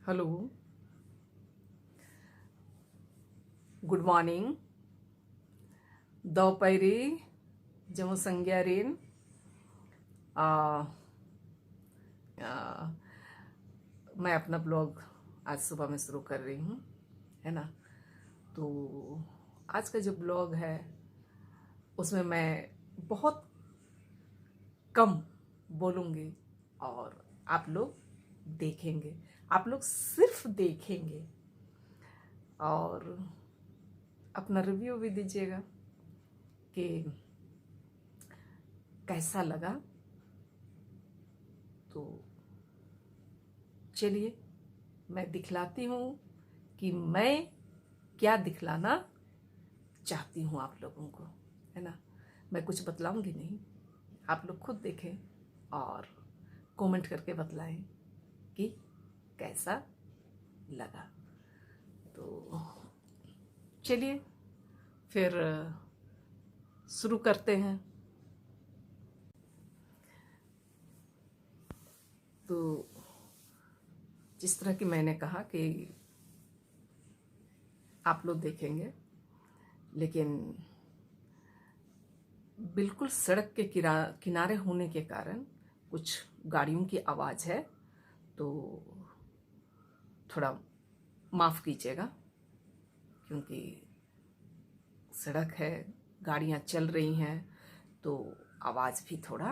Hello, good morning. दोपहरी जमो संज्ञा रेन. आ, आ, मैं अपना ब्लॉग आज सुबह में शुरू कर रही हूँ, है ना. तो आज का जो ब्लॉग है उसमें मैं बहुत कम बोलूँगी और आप लोग देखेंगे, आप लोग सिर्फ देखेंगे और अपना रिव्यू भी दीजिएगा कि कैसा लगा. तो चलिए मैं दिखलाती हूँ कि मैं क्या दिखलाना चाहती हूँ आप लोगों को, है ना. मैं कुछ बतलाऊंगी नहीं, आप लोग खुद देखें और कमेंट करके बतलाएं कि कैसा लगा. तो चलिए फिर शुरू करते हैं. तो जिस तरह की मैंने कहा कि आप लोग देखेंगे, लेकिन बिल्कुल सड़क के किनारे होने के कारण कुछ गाड़ियों की आवाज़ है, तो थोड़ा माफ़ कीजिएगा क्योंकि सड़क है, गाड़ियाँ चल रही हैं, तो आवाज़ भी थोड़ा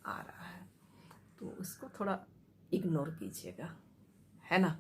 आ रहा है, तो उसको थोड़ा इग्नोर कीजिएगा, है ना.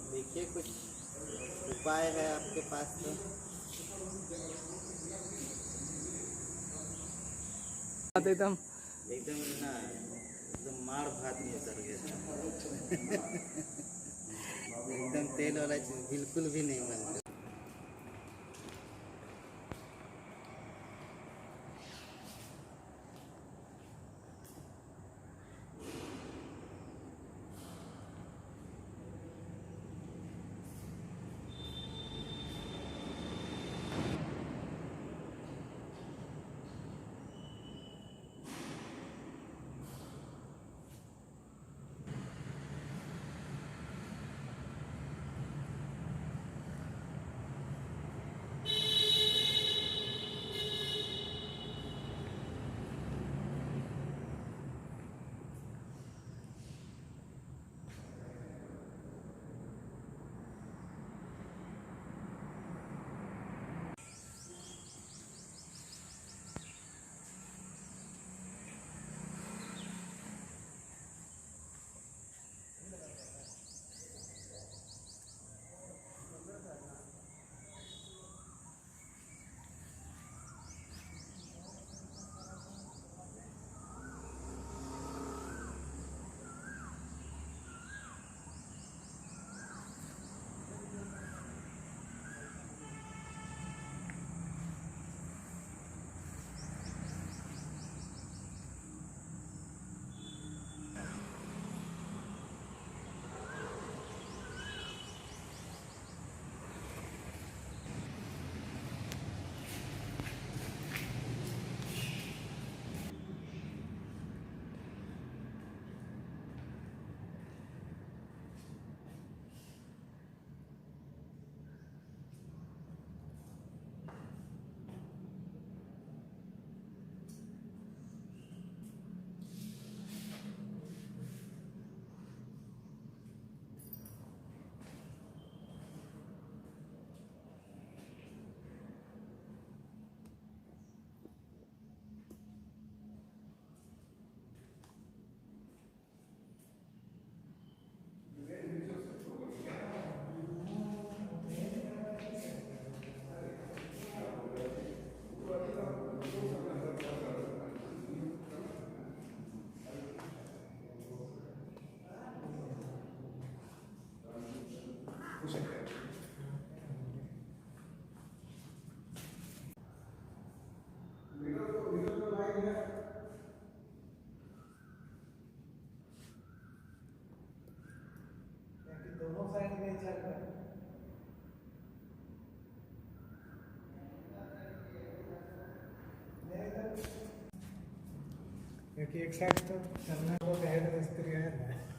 देखिए कुछ उपाय है आपके पास तो. एकदम एकदम ना एकदम मार भात में उतर गया था। एकदम तेल वाला चीज बिल्कुल भी नहीं मन कर। दोनों साइड में चल रहा है क्योंकि एक साइड तो चलना बहुत हेड मिस्त्री है ना।